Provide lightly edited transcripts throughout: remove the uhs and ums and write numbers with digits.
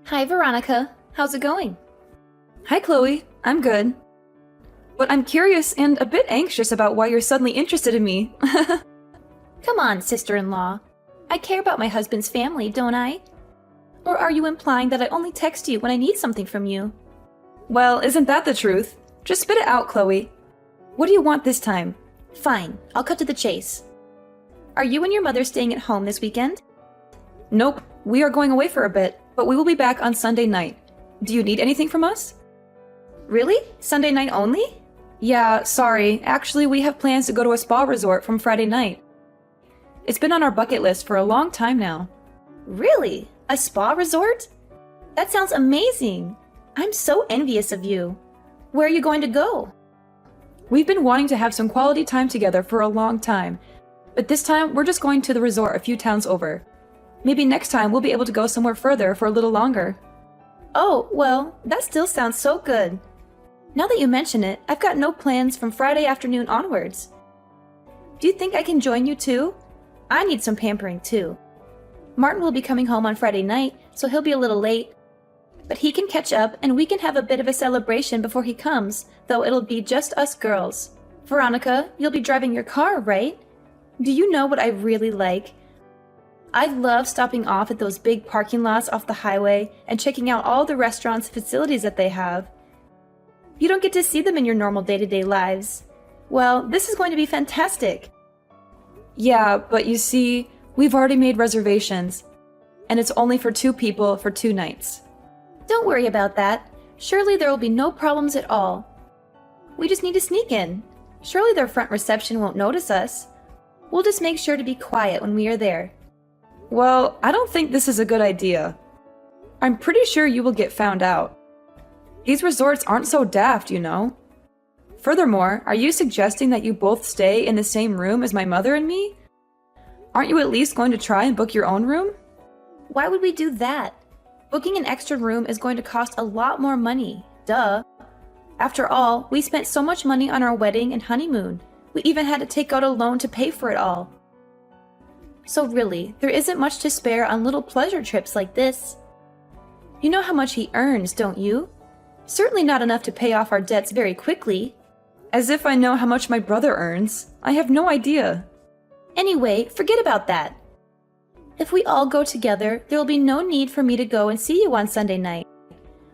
Hi, Veronica. How's it going? Hi, Chloe. I'm good. But I'm curious and a bit anxious about why you're suddenly interested in me. Come on, sister-in-law. I care about my husband's family, don't I? Or are you implying that I only text you when I need something from you? Well, isn't that the truth? Just spit it out, Chloe. What do you want this time? Fine, I'll cut to the chase. Are you and your mother staying at home this weekend? Nope, we are going away for a bit, but we will be back on Sunday night. Do you need anything from us? Really? Sunday night only? Yeah, sorry. Actually, we have plans to go to a spa resort from Friday night. It's been on our bucket list for a long time now. Really? A spa resort? That sounds amazing. I'm so envious of you. Where are you going to go? We've been wanting to have some quality time together for a long time, but this time we're just going to the resort a few towns over. Maybe next time we'll be able to go somewhere further for a little longer. Oh, well, that still sounds so good. Now that you mention it, I've got no plans from Friday afternoon onwards. Do you think I can join you too? I need some pampering too. Martin will be coming home on Friday night, so he'll be a little late. But he can catch up and we can have a bit of a celebration before he comes, though it'll be just us girls. Veronica, you'll be driving your car, right? Do you know what I really like? I love stopping off at those big parking lots off the highway and checking out all the restaurants and facilities that they have. You don't get to see them in your normal day-to-day lives. Well, this is going to be fantastic. Yeah, but you see, we've already made reservations, and it's only for 2 people for 2 nights. Don't worry about that. Surely there will be no problems at all. We just need to sneak in. Surely their front reception won't notice us. We'll just make sure to be quiet when we are there. Well, I don't think this is a good idea. I'm pretty sure you will get found out. These resorts aren't so daft, you know. Furthermore, are you suggesting that you both stay in the same room as my mother and me? Aren't you at least going to try and book your own room? Why would we do that? Booking an extra room is going to cost a lot more money. Duh. After all, we spent so much money on our wedding and honeymoon. We even had to take out a loan to pay for it all. So really, there isn't much to spare on little pleasure trips like this. You know how much he earns, don't you? Certainly not enough to pay off our debts very quickly. As if I know how much my brother earns. I have no idea. Anyway, forget about that. If we all go together, there will be no need for me to go and see you on Sunday night.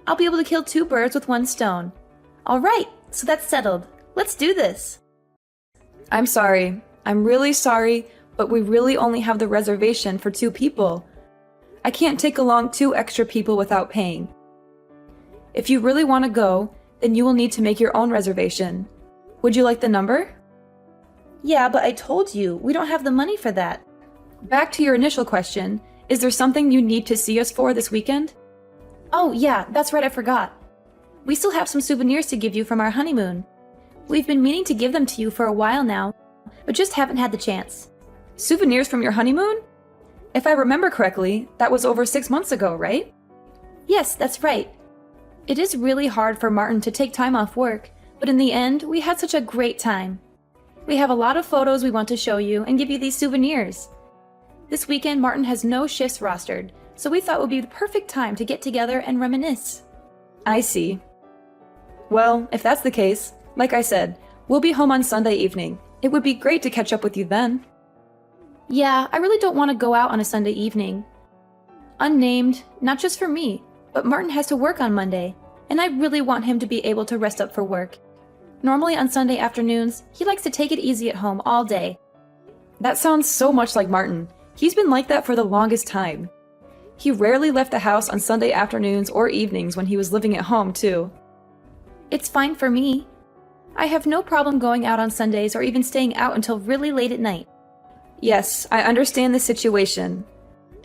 I'll be able to kill 2 birds with 1 stone. All right, so that's settled. Let's do this. I'm sorry. I'm really sorry, but we really only have the reservation for 2 people. I can't take along 2 extra people without paying. If you really want to go, then you will need to make your own reservation. Would you like the number? Yeah, but I told you, we don't have the money for that. Back to your initial question, is there something you need to see us for this weekend? Oh yeah, that's right, I forgot. We still have some souvenirs to give you from our honeymoon. We've been meaning to give them to you for a while now, but just haven't had the chance. Souvenirs from your honeymoon? If I remember correctly, that was over 6 months ago, right? Yes, that's right. It is really hard for Martin to take time off work, but in the end, we had such a great time. We have a lot of photos we want to show you and give you these souvenirs. This weekend, Martin has no shifts rostered, so we thought it would be the perfect time to get together and reminisce. I see. Well, if that's the case, like I said, we'll be home on Sunday evening. It would be great to catch up with you then. Yeah, I really don't want to go out on a Sunday evening. Unnamed, not just for me, but Martin has to work on Monday, and I really want him to be able to rest up for work. Normally on Sunday afternoons, he likes to take it easy at home all day. That sounds so much like Martin. He's been like that for the longest time. He rarely left the house on Sunday afternoons or evenings when he was living at home, too. It's fine for me. I have no problem going out on Sundays or even staying out until really late at night. Yes, I understand the situation.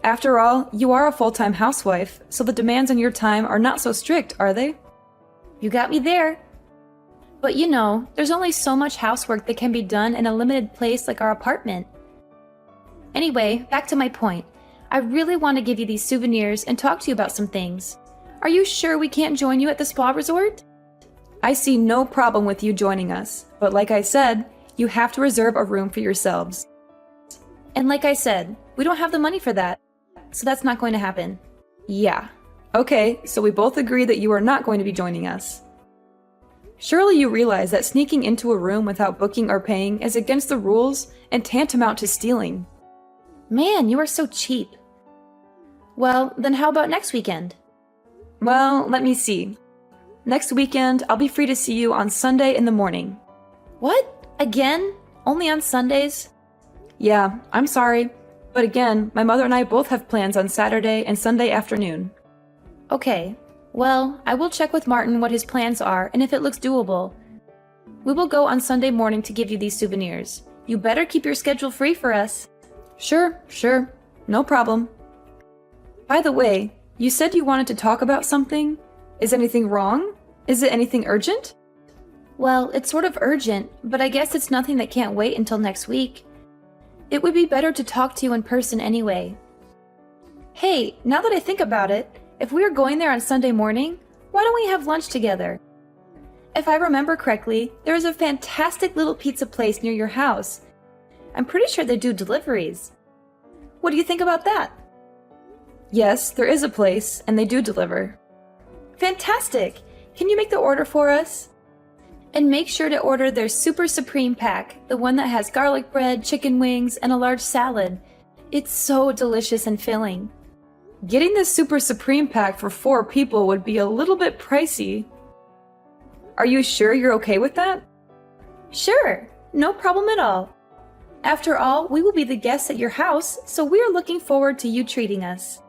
After all, you are a full-time housewife, so the demands on your time are not so strict, are they? You got me there. But you know, there's only so much housework that can be done in a limited place like our apartment. Anyway, back to my point. I really want to give you these souvenirs and talk to you about some things. Are you sure we can't join you at the spa resort? I see no problem with you joining us, but like I said, you have to reserve a room for yourselves. And like I said, we don't have the money for that, so that's not going to happen. Yeah. Okay, so we both agree that you are not going to be joining us. Surely you realize that sneaking into a room without booking or paying is against the rules and tantamount to stealing. Man, you are so cheap. Well, then how about next weekend? Well, let me see. Next weekend, I'll be free to see you on Sunday in the morning. What? Again? Only on Sundays? Yeah, I'm sorry. But again, my mother and I both have plans on Saturday and Sunday afternoon. Okay. Well, I will check with Martin what his plans are and if it looks doable. We will go on Sunday morning to give you these souvenirs. You better keep your schedule free for us. Sure. No problem. By the way, you said you wanted to talk about something? Is anything wrong? Is it anything urgent? Well, it's sort of urgent, but I guess it's nothing that can't wait until next week. It would be better to talk to you in person anyway. Hey, now that I think about it, if we are going there on Sunday morning, why don't we have lunch together? If I remember correctly, there is a fantastic little pizza place near your house. I'm pretty sure they do deliveries. What do you think about that? Yes, there is a place, and they do deliver. Fantastic! Can you make the order for us? And make sure to order their Super Supreme Pack, the one that has garlic bread, chicken wings, and a large salad. It's so delicious and filling. Getting the Super Supreme Pack for 4 people would be a little bit pricey. Are you sure you're okay with that? Sure, no problem at all. After all, we will be the guests at your house, so we are looking forward to you treating us.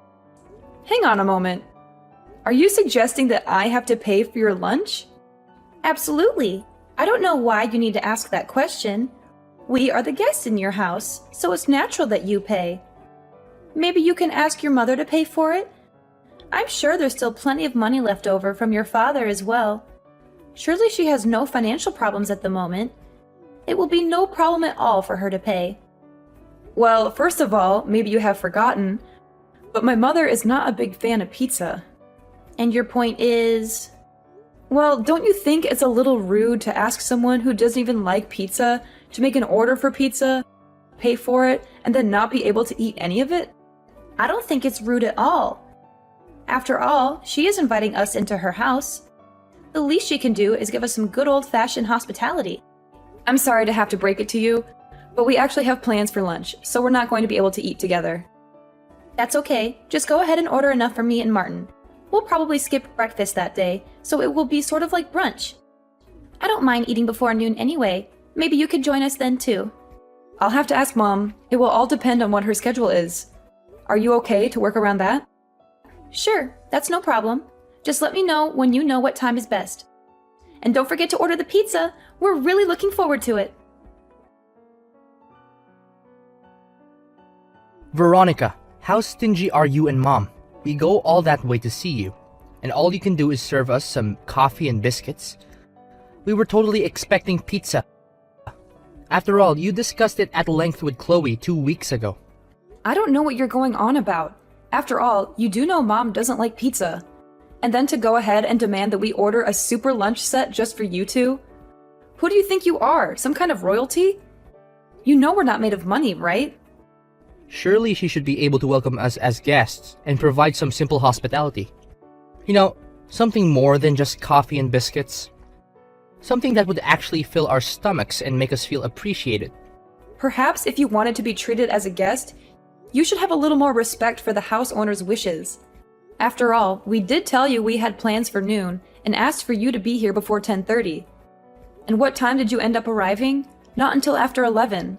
Hang on a moment. Are you suggesting that I have to pay for your lunch? Absolutely. I don't know why you need to ask that question. We are the guests in your house, so it's natural that you pay. Maybe you can ask your mother to pay for it? I'm sure there's still plenty of money left over from your father as well. Surely she has no financial problems at the moment. It will be no problem at all for her to pay. Well, first of all, maybe you have forgotten, but my mother is not a big fan of pizza. And your point is? Well, don't you think it's a little rude to ask someone who doesn't even like pizza to make an order for pizza, pay for it, and then not be able to eat any of it? I don't think it's rude at all. After all, she is inviting us into her house. The least she can do is give us some good old-fashioned hospitality. I'm sorry to have to break it to you, but we actually have plans for lunch, so we're not going to be able to eat together. That's okay. Just go ahead and order enough for me and Martin. We'll probably skip breakfast that day, so it will be sort of like brunch. I don't mind eating before noon anyway. Maybe you could join us then too. I'll have to ask Mom. It will all depend on what her schedule is. Are you okay to work around that? Sure, that's no problem. Just let me know when you know what time is best. And don't forget to order the pizza. We're really looking forward to it. Veronica, how stingy are you and Mom? We go all that way to see you, and all you can do is serve us some coffee and biscuits. We were totally expecting pizza. After all, you discussed it at length with Chloe 2 weeks ago. I don't know what you're going on about. After all, you do know Mom doesn't like pizza. And then to go ahead and demand that we order a super lunch set just for you two? Who do you think you are? Some kind of royalty? You know we're not made of money, right? Surely she should be able to welcome us as guests and provide some simple hospitality. You know, something more than just coffee and biscuits. Something that would actually fill our stomachs and make us feel appreciated. Perhaps if you wanted to be treated as a guest, you should have a little more respect for the house owner's wishes. After all, we did tell you we had plans for noon and asked for you to be here before 10:30. And what time did you end up arriving? Not until after 11.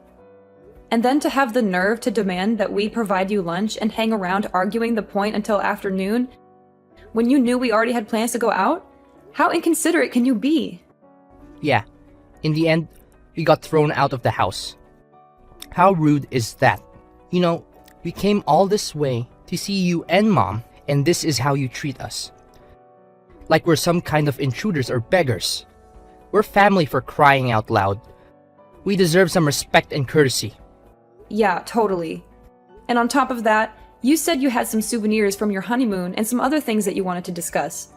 And then to have the nerve to demand that we provide you lunch and hang around arguing the point until afternoon when you knew we already had plans to go out? How inconsiderate can you be? Yeah, in the end, we got thrown out of the house. How rude is that? You know, we came all this way to see you and Mom, and this is how you treat us. Like we're some kind of intruders or beggars. We're family, for crying out loud. We deserve some respect and courtesy. Yeah, totally. And on top of that, you said you had some souvenirs from your honeymoon and some other things that you wanted to discuss.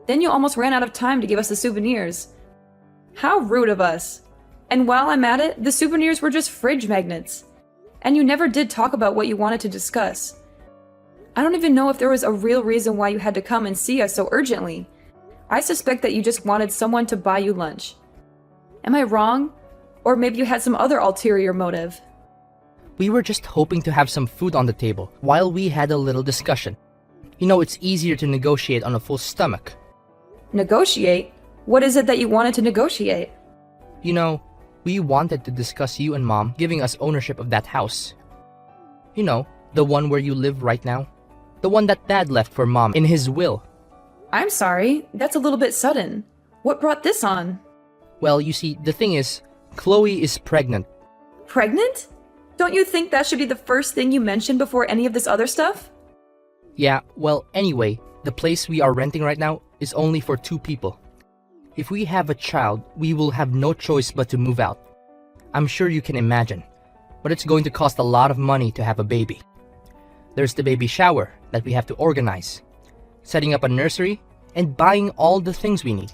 Then you almost ran out of time to give us the souvenirs. How rude of us. And while I'm at it, the souvenirs were just fridge magnets. And you never did talk about what you wanted to discuss. I don't even know if there was a real reason why you had to come and see us so urgently. I suspect that you just wanted someone to buy you lunch. Am I wrong? Or maybe you had some other ulterior motive. We were just hoping to have some food on the table while we had a little discussion. You know, it's easier to negotiate on a full stomach. Negotiate? What is it that you wanted to negotiate? You know, we wanted to discuss you and Mom giving us ownership of that house. You know, the one where you live right now. The one that Dad left for Mom in his will. I'm sorry, that's a little bit sudden. What brought this on? Well, you see, the thing is, Chloe is pregnant. Pregnant? Don't you think that should be the first thing you mention before any of this other stuff? Yeah, well, anyway, the place we are renting right now is only for 2 people. If we have a child, we will have no choice but to move out. I'm sure you can imagine, but it's going to cost a lot of money to have a baby. There's the baby shower that we have to organize, setting up a nursery, and buying all the things we need.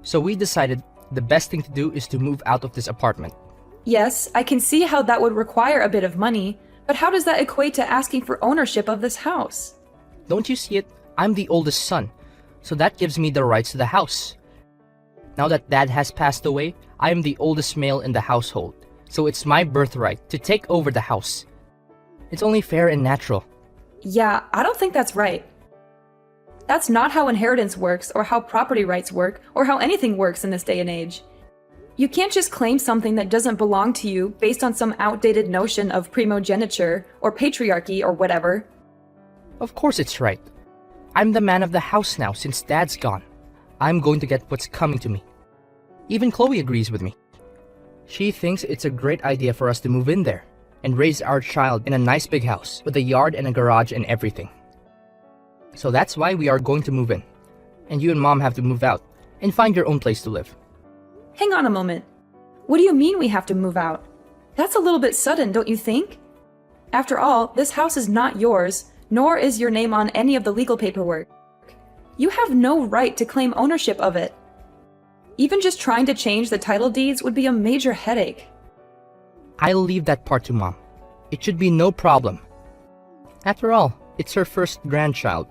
So we decided the best thing to do is to move out of this apartment. Yes, I can see how that would require a bit of money, but how does that equate to asking for ownership of this house? Don't you see it? I'm the oldest son, so that gives me the rights to the house. Now that Dad has passed away, I am the oldest male in the household, so it's my birthright to take over the house. It's only fair and natural. Yeah, I don't think that's right. That's not how inheritance works, or how property rights work, or how anything works in this day and age. You can't just claim something that doesn't belong to you based on some outdated notion of primogeniture, or patriarchy, or whatever. Of course it's right. I'm the man of the house now since Dad's gone. I'm going to get what's coming to me. Even Chloe agrees with me. She thinks it's a great idea for us to move in there and raise our child in a nice big house with a yard and a garage and everything. So that's why we are going to move in. And you and Mom have to move out and find your own place to live. Hang on a moment. What do you mean we have to move out? That's a little bit sudden, don't you think? After all, this house is not yours, nor is your name on any of the legal paperwork. You have no right to claim ownership of it. Even just trying to change the title deeds would be a major headache. I'll leave that part to Mom. It should be no problem. After all, it's her first grandchild.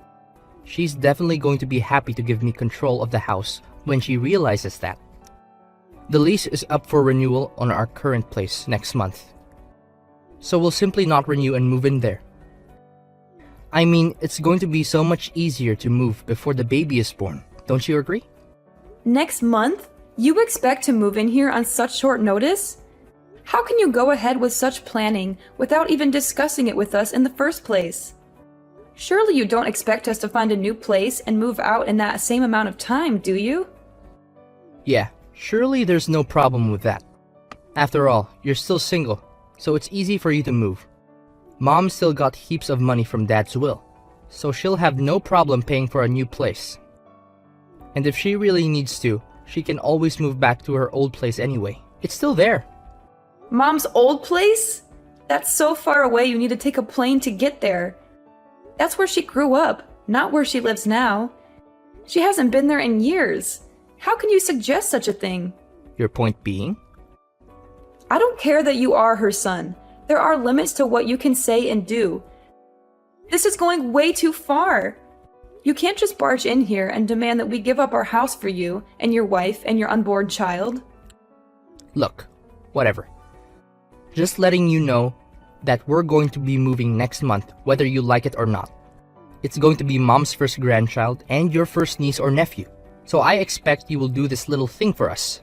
She's definitely going to be happy to give me control of the house when she realizes that. The lease is up for renewal on our current place next month. So we'll simply not renew and move in there. I mean, it's going to be so much easier to move before the baby is born. Don't you agree? Next month? You expect to move in here on such short notice? How can you go ahead with such planning without even discussing it with us in the first place? Surely you don't expect us to find a new place and move out in that same amount of time, do you? Yeah, surely there's no problem with that. After all, you're still single, so it's easy for you to move. Mom still got heaps of money from Dad's will, so she'll have no problem paying for a new place. And if she really needs to, she can always move back to her old place anyway. It's still there. Mom's old place? That's so far away you need to take a plane to get there. That's where she grew up, not where she lives now. She hasn't been there in years. How can you suggest such a thing? Your point being? I don't care that you are her son. There are limits to what you can say and do. This is going way too far. You can't just barge in here and demand that we give up our house for you and your wife and your unborn child. Look, whatever. Just letting you know that we're going to be moving next month, whether you like it or not. It's going to be Mom's first grandchild and your first niece or nephew. So I expect you will do this little thing for us.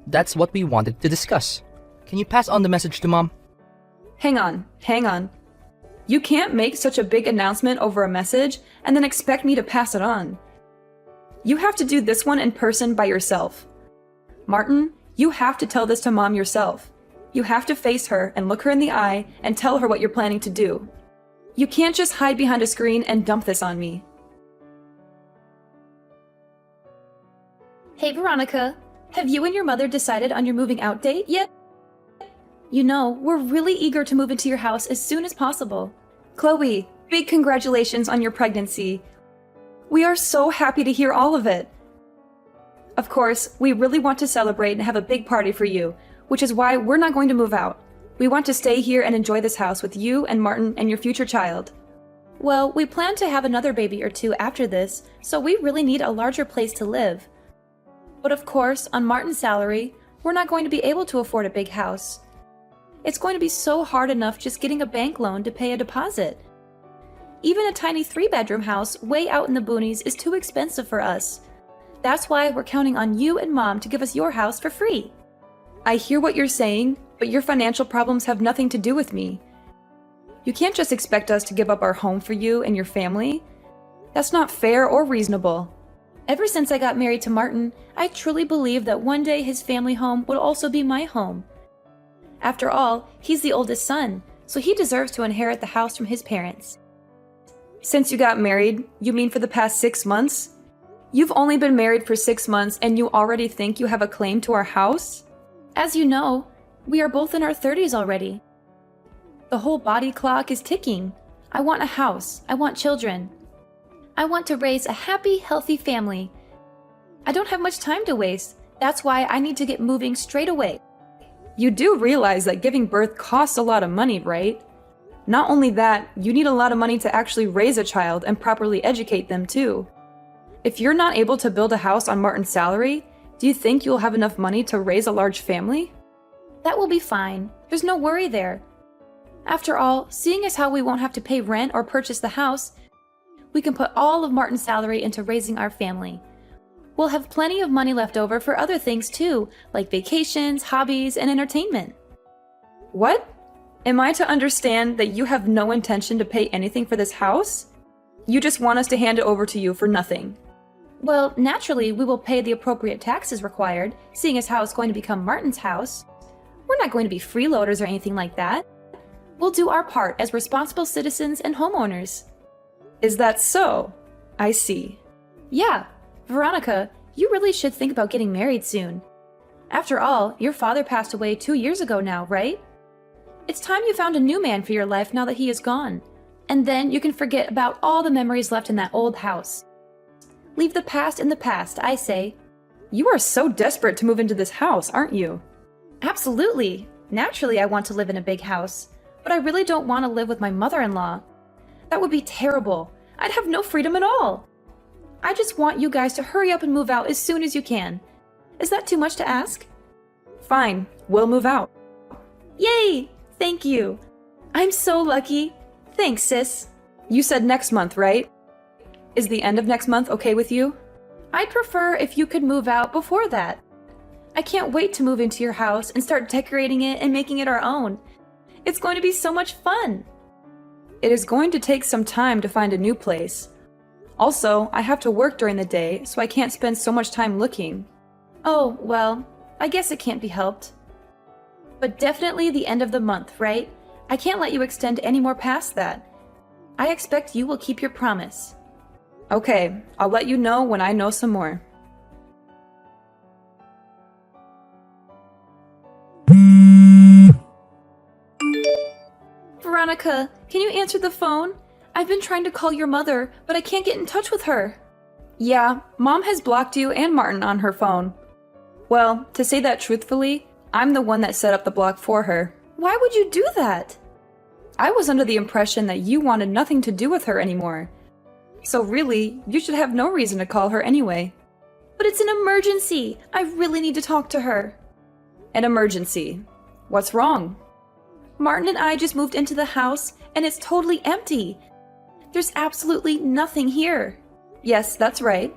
That's what we wanted to discuss. Can you pass on the message to Mom? Hang on. You can't make such a big announcement over a message and then expect me to pass it on. You have to do this one in person by yourself. Martin, you have to tell this to Mom yourself. You have to face her and look her in the eye and tell her what you're planning to do. You can't just hide behind a screen and dump this on me. Hey, Veronica. Have you and your mother decided on your moving out date yet? You know, we're really eager to move into your house as soon as possible. Chloe, big congratulations on your pregnancy. We are so happy to hear all of it. Of course, we really want to celebrate and have a big party for you, which is why we're not going to move out. We want to stay here and enjoy this house with you and Martin and your future child. Well, we plan to have another baby or two after this, so we really need a larger place to live. But of course, on Martin's salary, we're not going to be able to afford a big house. It's going to be so hard enough just getting a bank loan to pay a deposit. Even a tiny 3-bedroom house way out in the boonies is too expensive for us. That's why we're counting on you and Mom to give us your house for free. I hear what you're saying, but your financial problems have nothing to do with me. You can't just expect us to give up our home for you and your family. That's not fair or reasonable. Ever since I got married to Martin, I truly believed that one day his family home would also be my home. After all, he's the oldest son, so he deserves to inherit the house from his parents. Since you got married, you mean for the past 6 months? You've only been married for 6 months and you already think you have a claim to our house? As you know, we are both in our 30s already. The whole body clock is ticking. I want a house. I want children. I want to raise a happy, healthy family. I don't have much time to waste. That's why I need to get moving straight away. You do realize that giving birth costs a lot of money, right? Not only that, you need a lot of money to actually raise a child and properly educate them too. If you're not able to build a house on Martin's salary, do you think you'll have enough money to raise a large family? That will be fine. There's no worry there. After all, seeing as how we won't have to pay rent or purchase the house, we can put all of Martin's salary into raising our family. We'll have plenty of money left over for other things too, like vacations, hobbies, and entertainment. What? Am I to understand that you have no intention to pay anything for this house? You just want us to hand it over to you for nothing. Well, naturally, we will pay the appropriate taxes required, seeing as how it's going to become Martin's house. We're not going to be freeloaders or anything like that. We'll do our part as responsible citizens and homeowners. Is that so? I see. Yeah. Veronica, you really should think about getting married soon. After all, your father passed away 2 years ago now, right? It's time you found a new man for your life now that he is gone. And then you can forget about all the memories left in that old house. Leave the past in the past, I say. You are so desperate to move into this house, aren't you? Absolutely. Naturally, I want to live in a big house. But I really don't want to live with my mother-in-law. That would be terrible. I'd have no freedom at all. I just want you guys to hurry up and move out as soon as you can. Is that too much to ask? Fine, we'll move out. Yay! Thank you. I'm so lucky. Thanks, sis. You said next month, right? Is the end of next month okay with you? I'd prefer if you could move out before that. I can't wait to move into your house and start decorating it and making it our own. It's going to be so much fun. It is going to take some time to find a new place. Also, I have to work during the day, so I can't spend so much time looking. Oh, well, I guess it can't be helped. But definitely the end of the month, right? I can't let you extend any more past that. I expect you will keep your promise. Okay, I'll let you know when I know some more. Veronica, can you answer the phone? I've been trying to call your mother, but I can't get in touch with her. Yeah, Mom has blocked you and Martin on her phone. Well, to say that truthfully, I'm the one that set up the block for her. Why would you do that? I was under the impression that you wanted nothing to do with her anymore. So really, you should have no reason to call her anyway. But it's an emergency. I really need to talk to her. An emergency? What's wrong? Martin and I just moved into the house, and it's totally empty. There's absolutely nothing here. Yes, that's right.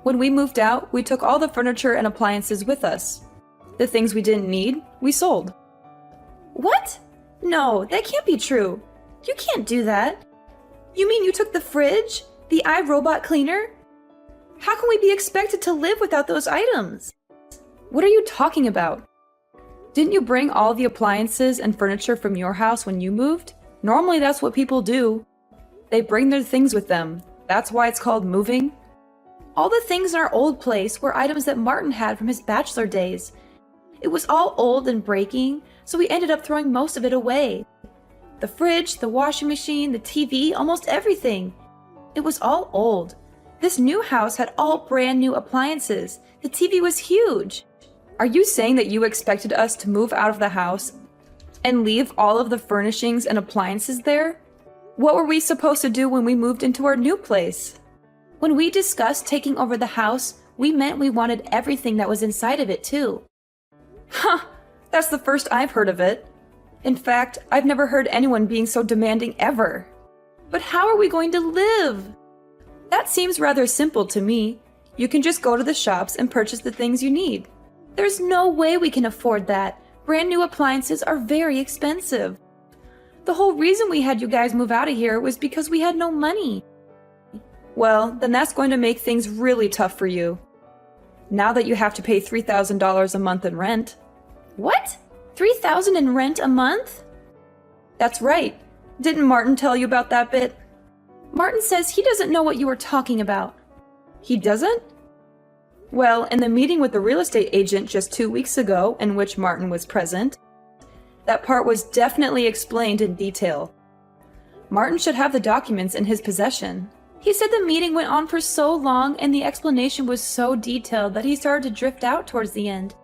When we moved out, we took all the furniture and appliances with us. The things we didn't need, we sold. What? No, that can't be true. You can't do that. You mean you took the fridge? The iRobot cleaner? How can we be expected to live without those items? What are you talking about? Didn't you bring all the appliances and furniture from your house when you moved? Normally that's what people do. They bring their things with them. That's why it's called moving. All the things in our old place were items that Martin had from his bachelor days. It was all old and breaking, so we ended up throwing most of it away. The fridge, the washing machine, the TV, almost everything. It was all old. This new house had all brand new appliances. The TV was huge. Are you saying that you expected us to move out of the house and leave all of the furnishings and appliances there? What were we supposed to do when we moved into our new place? When we discussed taking over the house, we meant we wanted everything that was inside of it too. Huh, that's the first I've heard of it. In fact, I've never heard anyone being so demanding ever. But how are we going to live? That seems rather simple to me. You can just go to the shops and purchase the things you need. There's no way we can afford that. Brand new appliances are very expensive. The whole reason we had you guys move out of here was because we had no money. Well, then that's going to make things really tough for you. Now that you have to pay $3,000 a month in rent. What? $3,000 in rent a month? That's right. Didn't Martin tell you about that bit? Martin says he doesn't know what you were talking about. He doesn't? Well, in the meeting with the real estate agent just 2 weeks ago, in which Martin was present, that part was definitely explained in detail. Martin should have the documents in his possession. He said the meeting went on for so long and the explanation was so detailed that he started to drift out towards the end.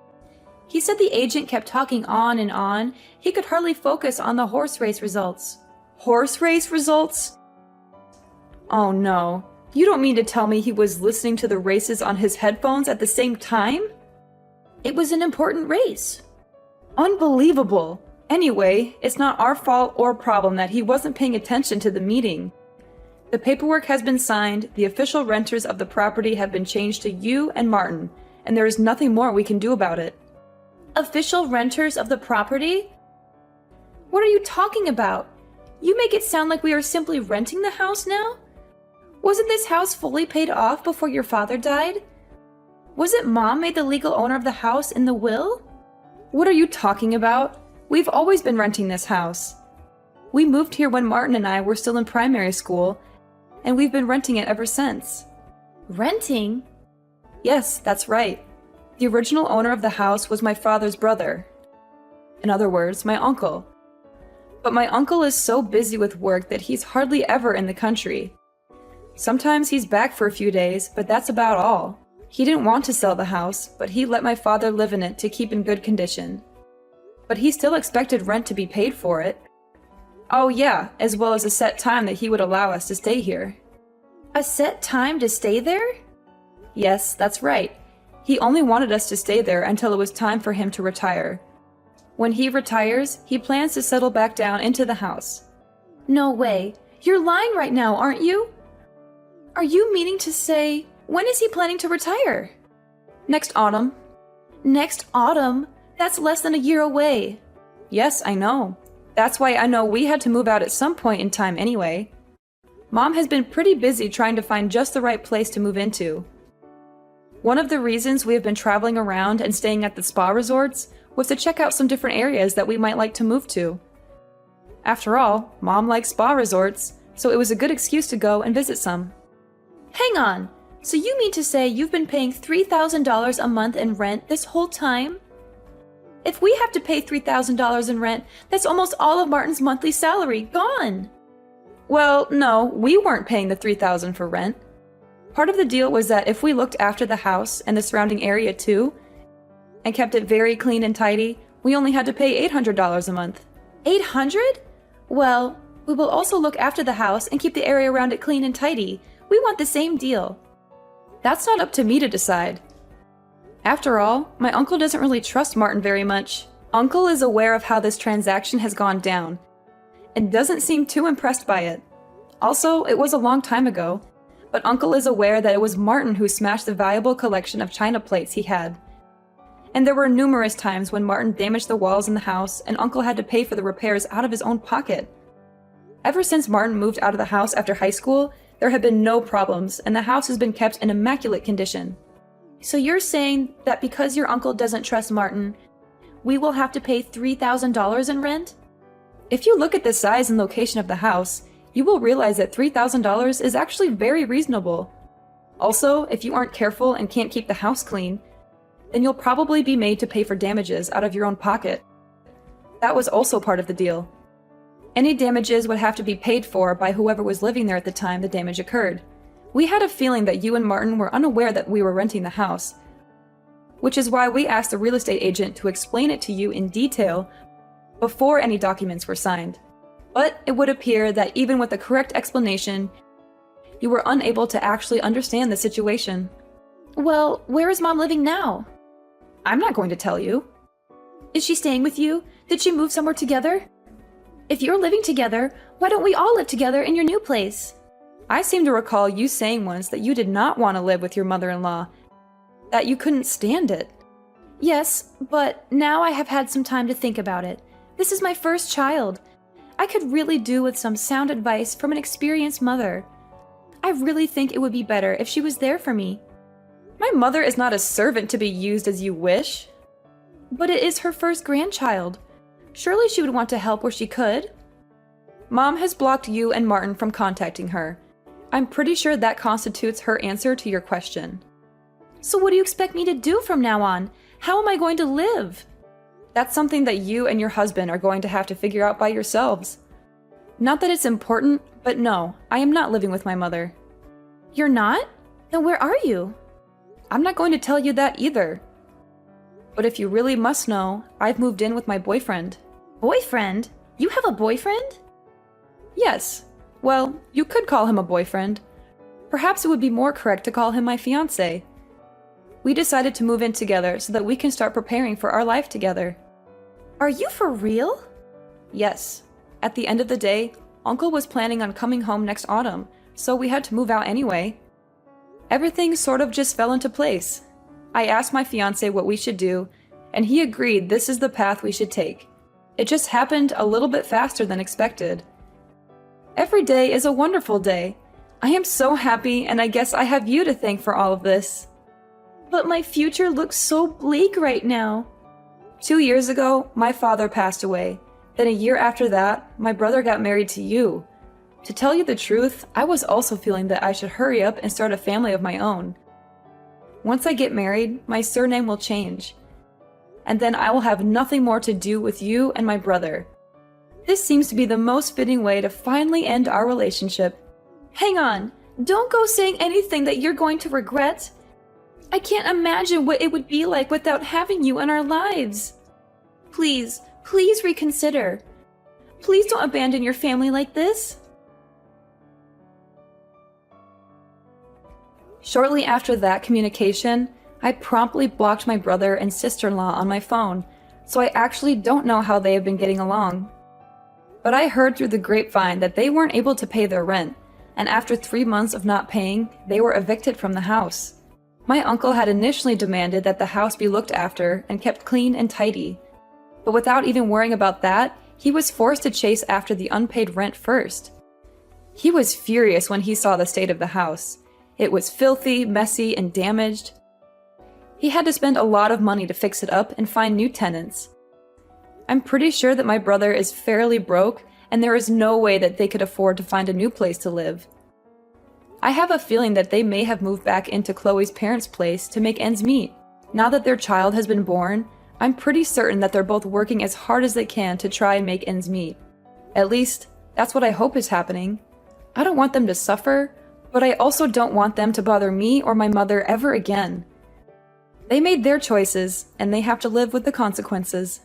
He said the agent kept talking on and on. He could hardly focus on the horse race results. Horse race results? Oh no. You don't mean to tell me he was listening to the races on his headphones at the same time? It was an important race. Unbelievable. Anyway, it's not our fault or problem that he wasn't paying attention to the meeting. The paperwork has been signed, the official renters of the property have been changed to you and Martin, and there is nothing more we can do about it. Official renters of the property? What are you talking about? You make it sound like we are simply renting the house now? Wasn't this house fully paid off before your father died? Wasn't Mom made the legal owner of the house in the will? What are you talking about? We've always been renting this house. We moved here when Martin and I were still in primary school, and we've been renting it ever since. Renting? Yes, that's right. The original owner of the house was my father's brother. In other words, my uncle. But my uncle is so busy with work that he's hardly ever in the country. Sometimes he's back for a few days, but that's about all. He didn't want to sell the house, but he let my father live in it to keep in good condition. But he still expected rent to be paid for it. Oh yeah, as well as a set time that he would allow us to stay here. A set time to stay there? Yes, that's right. He only wanted us to stay there until it was time for him to retire. When he retires, he plans to settle back down into the house. No way. You're lying right now, aren't you? Are you meaning to say, when is he planning to retire? Next autumn. Next autumn? That's less than a year away. Yes, I know. That's why I know we had to move out at some point in time anyway. Mom has been pretty busy trying to find just the right place to move into. One of the reasons we have been traveling around and staying at the spa resorts was to check out some different areas that we might like to move to. After all, Mom likes spa resorts, so it was a good excuse to go and visit some. Hang on. So you mean to say you've been paying $3,000 a month in rent this whole time? If we have to pay $3,000 in rent, that's almost all of Martin's monthly salary gone. Well, no, we weren't paying the $3,000 for rent. Part of the deal was that if we looked after the house and the surrounding area too, and kept it very clean and tidy, we only had to pay $800 a month. $800? Well, we will also look after the house and keep the area around it clean and tidy. We want the same deal. That's not up to me to decide. After all, my uncle doesn't really trust Martin very much. Uncle is aware of how this transaction has gone down, and doesn't seem too impressed by it. Also, it was a long time ago, but Uncle is aware that it was Martin who smashed the valuable collection of china plates he had. And there were numerous times when Martin damaged the walls in the house and Uncle had to pay for the repairs out of his own pocket. Ever since Martin moved out of the house after high school, there have been no problems, and the house has been kept in immaculate condition. So you're saying that because your uncle doesn't trust Martin, we will have to pay $3,000 in rent? If you look at the size and location of the house, you will realize that $3,000 is actually very reasonable. Also, if you aren't careful and can't keep the house clean, then you'll probably be made to pay for damages out of your own pocket. That was also part of the deal. Any damages would have to be paid for by whoever was living there at the time the damage occurred. We had a feeling that you and Martin were unaware that we were renting the house, which is why we asked the real estate agent to explain it to you in detail before any documents were signed. But it would appear that even with the correct explanation, you were unable to actually understand the situation. Well, where is Mom living now? I'm not going to tell you. Is she staying with you? Did she move somewhere together? If you're living together, why don't we all live together in your new place? I seem to recall you saying once that you did not want to live with your mother-in-law, that you couldn't stand it. Yes, but now I have had some time to think about it. This is my first child. I could really do with some sound advice from an experienced mother. I really think it would be better if she was there for me. My mother is not a servant to be used as you wish. But it is her first grandchild. Surely she would want to help where she could. Mom has blocked you and Martin from contacting her. I'm pretty sure that constitutes her answer to your question. So what do you expect me to do from now on? How am I going to live? That's something that you and your husband are going to have to figure out by yourselves. Not that it's important, but no, I am not living with my mother. You're not? Then where are you? I'm not going to tell you that either. But if you really must know, I've moved in with my boyfriend. Boyfriend? You have a boyfriend? Yes. Well, you could call him a boyfriend. Perhaps it would be more correct to call him my fiancé. We decided to move in together so that we can start preparing for our life together. Are you for real? Yes. At the end of the day, Uncle was planning on coming home next autumn, so we had to move out anyway. Everything sort of just fell into place. I asked my fiancé what we should do, and he agreed this is the path we should take. It just happened a little bit faster than expected. Every day is a wonderful day. I am so happy, and I guess I have you to thank for all of this. But my future looks so bleak right now. 2 years ago, my father passed away. Then a year after that, my brother got married to you. To tell you the truth, I was also feeling that I should hurry up and start a family of my own. Once I get married, my surname will change. And then I will have nothing more to do with you and my brother. This seems to be the most fitting way to finally end our relationship. Hang on, don't go saying anything that you're going to regret. I can't imagine what it would be like without having you in our lives. Please, please reconsider. Please don't abandon your family like this. Shortly after that communication, I promptly blocked my brother and sister-in-law on my phone, so I actually don't know how they have been getting along. But I heard through the grapevine that they weren't able to pay their rent, and after 3 months of not paying, they were evicted from the house. My uncle had initially demanded that the house be looked after and kept clean and tidy. But without even worrying about that, he was forced to chase after the unpaid rent first. He was furious when he saw the state of the house. It was filthy, messy, and damaged. He had to spend a lot of money to fix it up and find new tenants. I'm pretty sure that my brother is fairly broke, and there is no way that they could afford to find a new place to live. I have a feeling that they may have moved back into Chloe's parents' place to make ends meet. Now that their child has been born, I'm pretty certain that they're both working as hard as they can to try and make ends meet. At least, that's what I hope is happening. I don't want them to suffer, but I also don't want them to bother me or my mother ever again. They made their choices, and they have to live with the consequences.